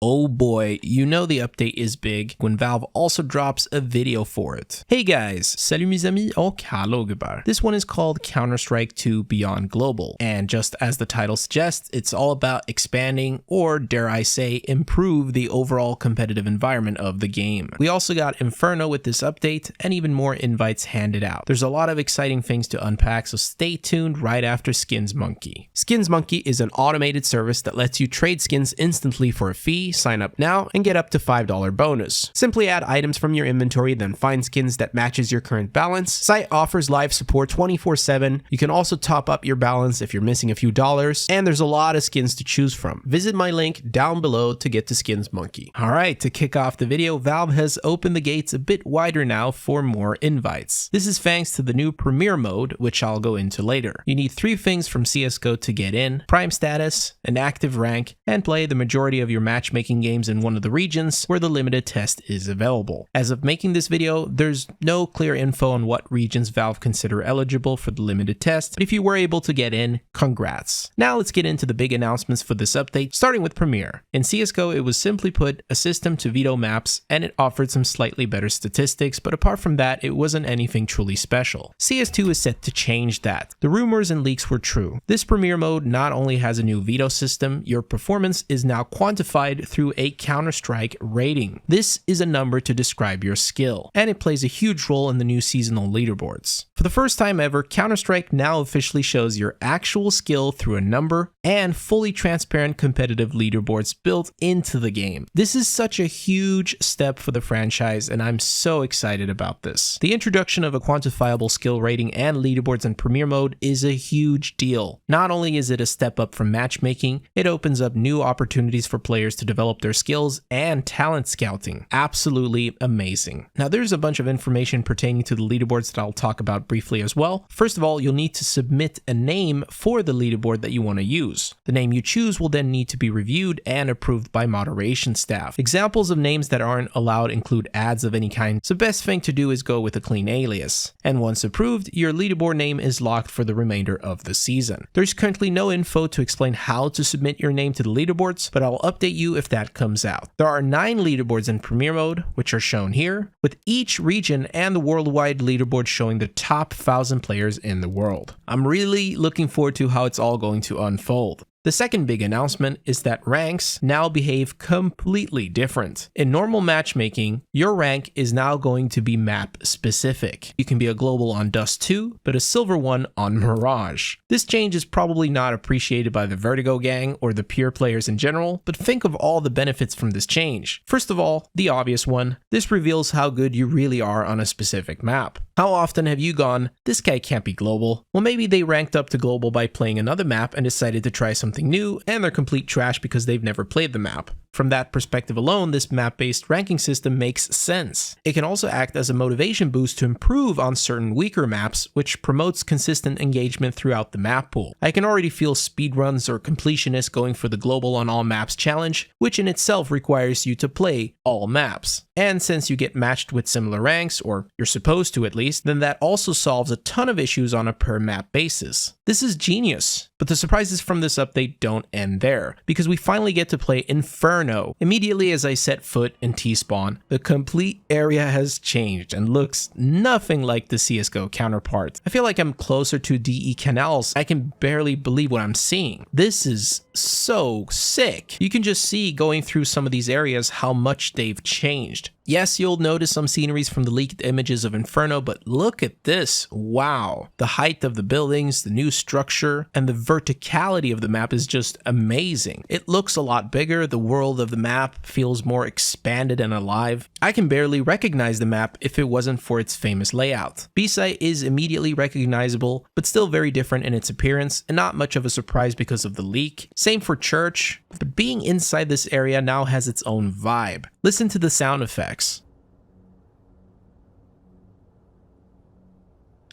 Oh boy, you know the update is big when Valve also drops a video for it. Hey guys, salut mes amis och hallå gubbar. This one is called Counter-Strike 2 Beyond Global, and just as the title suggests, it's all about expanding, or dare I say, improve the overall competitive environment of the game. We also got Inferno with this update, and even more invites handed out. There's a lot of exciting things to unpack, so stay tuned right after Skins Monkey. Skins Monkey is an automated service that lets you trade skins instantly for a fee. Sign up now and get up to $5 bonus. Simply add items from your inventory, then find skins that matches your current balance. Site offers live support 24/7. You can also top up your balance if you're missing a few dollars, and there's a lot of skins to choose from. Visit my link down below to get to Skins Monkey. Alright, to kick off the video, Valve has opened the gates a bit wider now for more invites. This is thanks to the new Premier mode, which I'll go into later. You need 3 things from CSGO to get in: Prime status, an active rank, and play the majority of your matchmaking games in one of the regions where the limited test is available. As of making this video, there's no clear info on what regions Valve consider eligible for the limited test, but if you were able to get in, congrats. Now let's get into the big announcements for this update, starting with Premier. In CSGO, it was simply put a system to veto maps, and it offered some slightly better statistics, but apart from that, it wasn't anything truly special. CS2 is set to change that. The rumors and leaks were true. This Premier mode not only has a new veto system, your performance is now quantified through a Counter-Strike rating. This is a number to describe your skill, and it plays a huge role in the new seasonal leaderboards. For the first time ever, Counter-Strike now officially shows your actual skill through a number and fully transparent competitive leaderboards built into the game. This is such a huge step for the franchise, and I'm so excited about this. The introduction of a quantifiable skill rating and leaderboards in Premier mode is a huge deal. Not only is it a step up from matchmaking, it opens up new opportunities for players to develop their skills and talent scouting. Absolutely amazing. Now there's a bunch of information pertaining to the leaderboards that I'll talk about briefly as well. First of all, you'll need to submit a name for the leaderboard that you want to use. The name you choose will then need to be reviewed and approved by moderation staff. Examples of names that aren't allowed include ads of any kind, so best thing to do is go with a clean alias. And once approved, your leaderboard name is locked for the remainder of the season. There's currently no info to explain how to submit your name to the leaderboards, but I'll update you if that comes out. There are 9 leaderboards in Premier mode, which are shown here, with each region and the worldwide leaderboard showing the top 1,000 players in the world. I'm really looking forward to how it's all going to unfold. The second big announcement is that ranks now behave completely different. In normal matchmaking, your rank is now going to be map specific. You can be a global on Dust 2, but a silver one on Mirage. This change is probably not appreciated by the Vertigo gang or the pure players in general, but think of all the benefits from this change. First of all, the obvious one, this reveals how good you really are on a specific map. How often have you gone, this guy can't be global? Well, maybe they ranked up to global by playing another map and decided to try something new, and they're complete trash because they've never played the map. From that perspective alone, this map-based ranking system makes sense. It can also act as a motivation boost to improve on certain weaker maps, which promotes consistent engagement throughout the map pool. I can already feel speedruns or completionists going for the global on all maps challenge, which in itself requires you to play all maps. And since you get matched with similar ranks, or you're supposed to at least, then that also solves a ton of issues on a per map basis. This is genius. But the surprises from this update don't end there, because we finally get to play Inferno. Immediately as I set foot in T-spawn, the complete area has changed and looks nothing like the CSGO counterpart. I feel like I'm closer to DE canals. I can barely believe what I'm seeing. This is so sick. You can just see going through some of these areas how much they've changed. Yes, you'll notice some sceneries from the leaked images of Inferno, but look at this. Wow. The height of the buildings, the new structure, and the verticality of the map is just amazing. It looks a lot bigger. The world of the map feels more expanded and alive. I can barely recognize the map if it wasn't for its famous layout. B-site is immediately recognizable, but still very different in its appearance, and not much of a surprise because of the leak. Same for Church, but being inside this area now has its own vibe. Listen to the sound effects.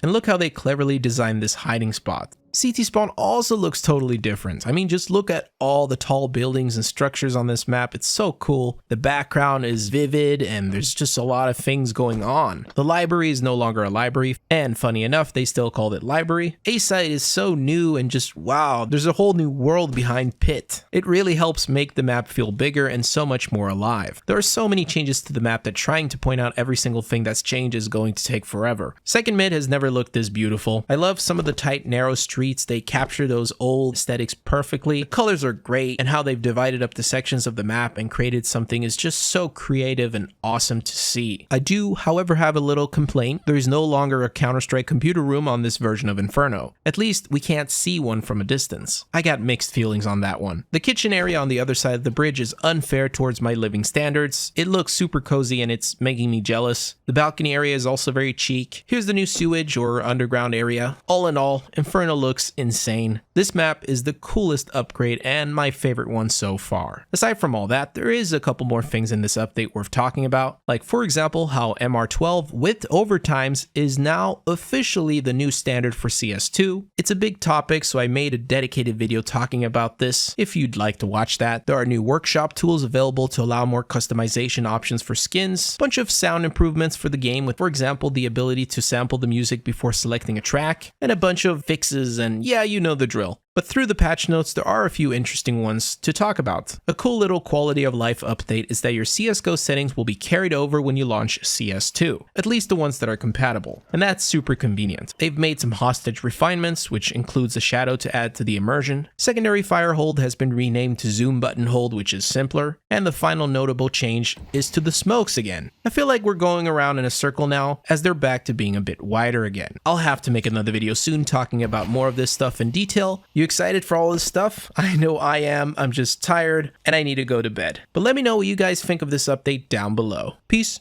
And look how they cleverly designed this hiding spot. CT spawn also looks totally different. I mean, just look at all the tall buildings and structures on this map. It's so cool. The background is vivid and there's just a lot of things going on. The library is no longer a library, and funny enough, they still called it library. A-site is so new and just wow, there's a whole new world behind Pit. It really helps make the map feel bigger and so much more alive. There are so many changes to the map that trying to point out every single thing that's changed is going to take forever. Second mid has never looked this beautiful. I love some of the tight, narrow streets. They capture those old aesthetics perfectly. The colors are great, and how they've divided up the sections of the map and created something is just so creative and awesome to see. I do, however, have a little complaint. There is no longer a Counter-Strike computer room on this version of Inferno. At least we can't see one from a distance. I got mixed feelings on that one. The kitchen area on the other side of the bridge is unfair towards my living standards. It looks super cozy and it's making me jealous. The balcony area is also very chic. Here's the new sewage or underground area. All in all, Inferno looks insane. This map is the coolest upgrade and my favorite one so far. Aside from all that, there is a couple more things in this update worth talking about. Like for example, how MR12 with overtimes is now officially the new standard for CS2. It's a big topic, so I made a dedicated video talking about this if you'd like to watch that. There are new workshop tools available to allow more customization options for skins, a bunch of sound improvements for the game with, for example, the ability to sample the music before selecting a track, and a bunch of fixes, and yeah, you know the drill. But through the patch notes, there are a few interesting ones to talk about. A cool little quality of life update is that your CSGO settings will be carried over when you launch CS2, at least the ones that are compatible, and that's super convenient. They've made some hostage refinements, which includes a shadow to add to the immersion. Secondary fire hold has been renamed to zoom button hold, which is simpler, and the final notable change is to the smokes again. I feel like we're going around in a circle now, as they're back to being a bit wider again. I'll have to make another video soon talking about more of this stuff in detail. You excited for all this stuff? I know I am. I'm just tired and I need to go to bed. But let me know what you guys think of this update down below. Peace.